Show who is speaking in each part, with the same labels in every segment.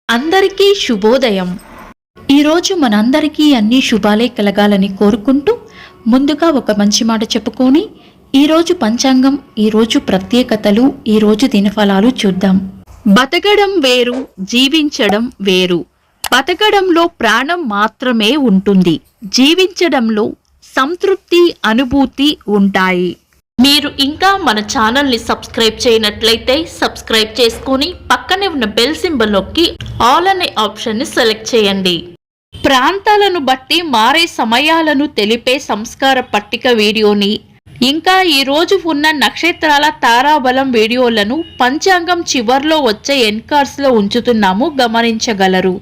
Speaker 1: అందరికీ శుభోదయం. ఈరోజు మనందరికీ అన్ని శుభాలే కలగాలని కోరుకుంటూ ముందుగా ఒక మంచి మాట చెప్పుకొని ఈరోజు పంచాంగం, ఈరోజు ప్రత్యేకతలు, ఈరోజు దినఫలాలు చూద్దాం. బతకడం వేరు, జీవించడం వేరు. బతకడంలో ప్రాణం మాత్రమే ఉంటుంది, జీవించడంలో సంతృప్తి, అనుభూతి ఉంటాయి. మీరు ఇంకా మన ఛానల్ని సబ్స్క్రైబ్ చేయనట్లయితే సబ్స్క్రైబ్ చేసుకొని పక్కనే ఉన్న బెల్ సింబల్ నొక్కి ఆల్ అనే ఆప్షన్ని సెలెక్ట్ చేయండి. ప్రాంతాలను బట్టి మారే సమయాలను తెలిపే సంస్కార పట్టిక వీడియోని, ఇంకా ఈరోజు ఉన్న నక్షత్రాల తారాబలం వీడియోలను పంచాంగం చివర్లో వచ్చే ఎన్కార్స్లో ఉంచుతున్నాము, గమనించగలరు.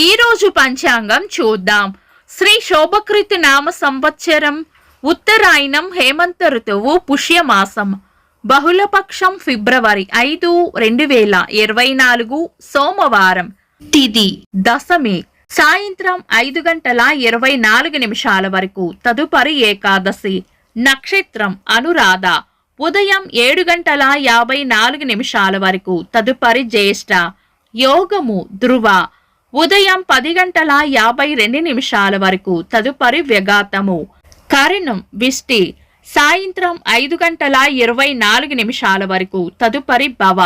Speaker 1: ఈరోజు పంచాంగం చూద్దాం. శ్రీ శోభకృతి నామ సంవత్సరం, ఉత్తరాయణం, హేమంత ఋతువు, పుష్యమాసం, బహుళపక్షం, ఫిబ్రవరి 5, 2024, సోమవారం. తిథి దశమి, సాయంత్రం 5:24 వరకు. తదుపరి ఏకాదశి. నక్షత్రం అనురాధ. ఉదయం 7:54 వరకు. తదుపరి జ్యేష్ఠ. యోగము ధ్రువ. ఉదయం 10:52 వరకు. తదుపరి వ్యగాతము. కరణం విష్టి. సాయంత్రం 5:24 వరకు. తదుపరి భవ.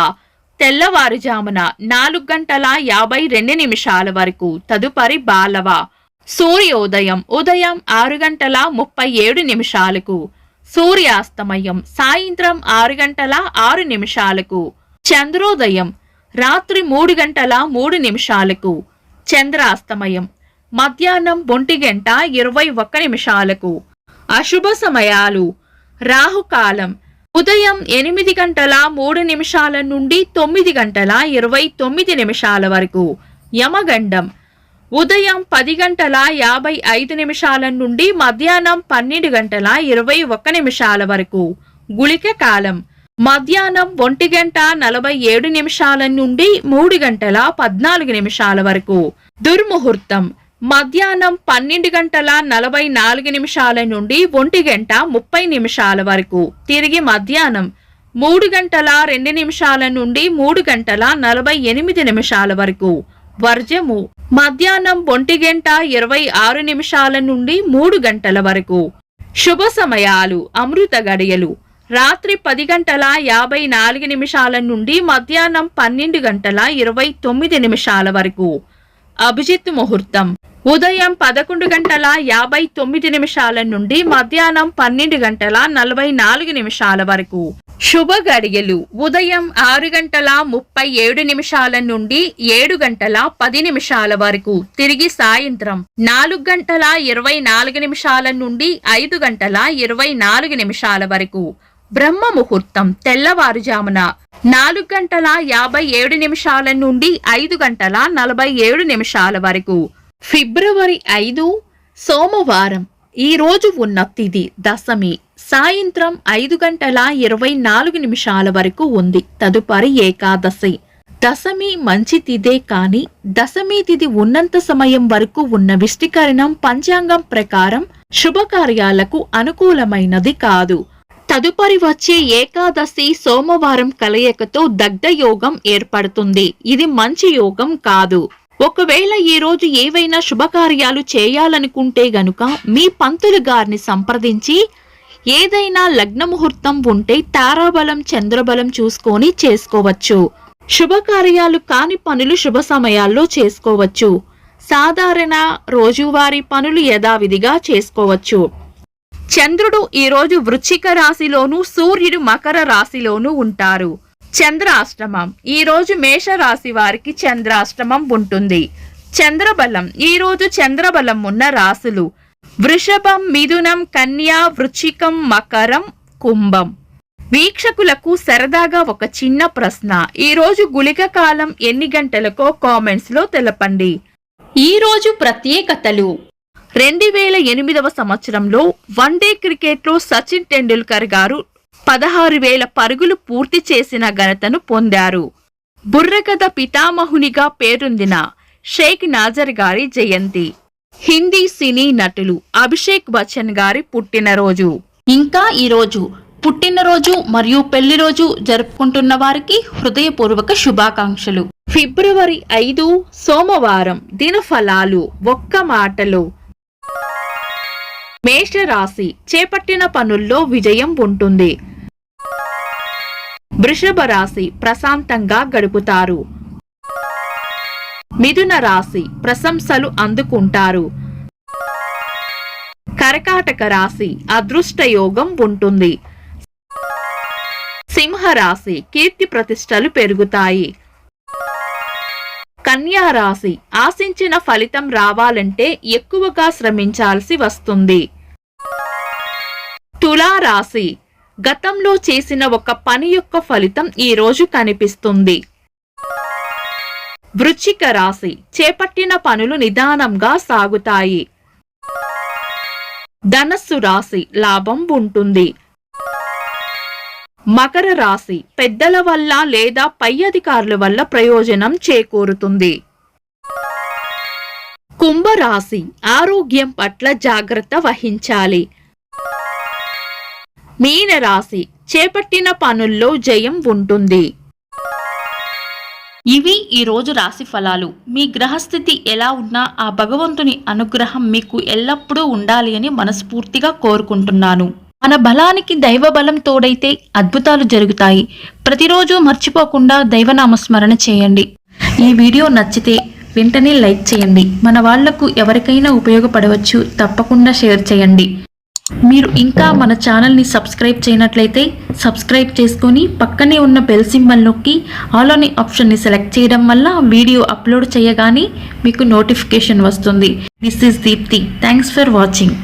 Speaker 1: తెల్లవారుజామున 4:52 వరకు. తదుపరి బాలవ. సూర్యోదయం ఉదయం 6:37. సూర్యాస్తమయం సాయంత్రం 6:06. చంద్రోదయం రాత్రి 3:03. చంద్రాస్తమయం మధ్యాహ్నం 1:21. అశుభ సమయాలు. రాహుకాలం ఉదయం 8:03 నుండి 9:29 వరకు. యమగండం ఉదయం 10:55 నుండి మధ్యాహ్నం 12:21 వరకు. గుళిక కాలం మధ్యాహ్నం 1:47 నుండి 3:14 వరకు. దుర్ముహూర్తం మధ్యాహ్నం 12:44 నుండి 1:30 వరకు. తిరిగి మధ్యాహ్నం 3:02 నుండి 3:48 వరకు. వర్జము మధ్యాహ్నం 1:26 నుండి 3 గంటల వరకు. శుభ సమయాలు. అమృత గడియలు రాత్రి 10:54 నుండి మధ్యాహ్నం 12:29 వరకు. అభిజిత్ ముహూర్తం ఉదయం 11:59 నుండి మధ్యాహ్నం 12:44 వరకు. శుభ గడియలు నుండి 7:10 వరకు. తిరిగి సాయంత్రం 4:24 నుండి 5:24 వరకు. బ్రహ్మ ముహూర్తం తెల్లవారుజామున 4:57 నుండి 5:47 వరకు. ఫిబ్రవరి 5 సోమవారం. ఈ రోజు ఉన్న తిథి దశమి. సాయంత్రం 5:24 వరకు ఉంది. తదుపరి ఏకాదశి. దశమి మంచి తిథే కాని దశమి తిథి ఉన్నంత సమయం వరకు ఉన్న విష్టికరణం పంచాంగం ప్రకారం శుభకార్యాలకు అనుకూలమైనది కాదు. తదుపరి వచ్చే ఏకాదశి సోమవారం కలయికతో దగ్ధ యోగం ఏర్పడుతుంది. ఇది మంచి యోగం కాదు. ఒకవేళ ఈ రోజు ఏవైనా శుభకార్యాలు చేయాలనుకుంటే గనుక మీ పంతులు గారిని సంప్రదించి ఏదైనా లగ్న ముహూర్తం ఉంటే తారాబలం, చంద్రబలం చూసుకొని చేసుకోవచ్చు. శుభకార్యాలు కాని పనులు శుభ సమయాల్లో చేసుకోవచ్చు. సాధారణ రోజువారీ పనులు యథావిధిగా చేసుకోవచ్చు. చంద్రుడు ఈరోజు వృశ్చిక రాశిలోను, సూర్యుడు మకర రాశిలోను ఉంటారు. చంద్రాష్టమం ఈ రోజు మేషరాశి వారికి చంద్రాష్టమం ఉంటుంది. చంద్రబలం ఈ రోజు చంద్రబలం ఉన్న రాశులు వృషభం, మిథునం, కన్యా, వృశ్చికం, మకరం, కుంభం. వీక్షకులకు సరదాగా ఒక చిన్న ప్రశ్న. ఈ రోజు గుళిక కాలం ఎన్ని గంటలకో కామెంట్స్ లో తెలపండి. ఈ రోజు ప్రత్యేకతలు. 2008వ సంవత్సరంలో వన్డే క్రికెట్లో సచిన్ టెండూల్కర్ గారు 16,000 పరుగులు పూర్తి చేసిన ఘనతను పొందారు. బుర్రకథ పితామహునిగా పేరొందిన షేక్ నాజర్ గారి జయంతి. హిందీ సినీ నటులు అభిషేక్ బచ్చన్ గారి పుట్టినరోజు. ఇంకా ఈరోజు పుట్టినరోజు మరియు పెళ్లి రోజు జరుపుకుంటున్న వారికి హృదయపూర్వక శుభాకాంక్షలు. ఫిబ్రవరి 5 సోమవారం. దినఫలాలు ఒక్క మాటలో. మేషరాశి చేపట్టిన పనుల్లో విజయం ఉంటుంది. వృషభ రాశి ప్రశాంతంగా గడుపుతారు. మిథున రాశి ప్రశంసలు అందుకుంటారు. కర్కాటక రాశి అదృష్ట యోగం ఉంటుంది. సింహరాశి కీర్తి ప్రతిష్టలు పెరుగుతాయి. కన్యా రాశి ఆశించిన ఫలితం రావాలంటే ఎక్కువగా శ్రమించాల్సి వస్తుంది. తులా రాశి గతంలో చేసిన ఒక పని యొక్క ఫలితం ఈ రోజు కనిపిస్తుంది. వృశ్చిక రాశి చేపట్టిన పనులు నిదానంగా సాగుతాయి. ధనస్సు రాశి లాభం ఉంటుంది. మకర రాశి పెద్దల వల్ల లేదా పై అధికారుల వల్ల ప్రయోజనం చేకూరుతుంది. కుంభరాశి ఆరోగ్యం పట్ల జాగ్రత్త వహించాలి. మీనరాశి చేపట్టిన పనుల్లో జయం ఉంటుంది. ఇవి ఈ రోజు రాశి ఫలాలు. మీ గ్రహస్థితి ఎలా ఉన్నా ఆ భగవంతుని అనుగ్రహం మీకు ఎల్లప్పుడూ ఉండాలి అని మనస్ఫూర్తిగా కోరుకుంటున్నాను. మన బలానికి దైవ బలం తోడైతే అద్భుతాలు జరుగుతాయి. ప్రతిరోజు మర్చిపోకుండా దైవనామస్మరణ చేయండి. ఈ వీడియో నచ్చితే వెంటనే లైక్ చేయండి. మన వాళ్లకు ఎవరికైనా ఉపయోగపడవచ్చు. తప్పకుండా షేర్ చేయండి. మీరు ఇంకా మన ఛానల్ని సబ్స్క్రైబ్ చేయనట్లయితే సబ్స్క్రైబ్ చేసుకొని పక్కనే ఉన్న బెల్ సింబల్ నొక్కి ఆల్ అనే ఆప్షన్ని సెలెక్ట్ చేయడం వల్ల వీడియో అప్లోడ్ చేయగానే మీకు నోటిఫికేషన్ వస్తుంది. This is Deepti. Thanks for watching.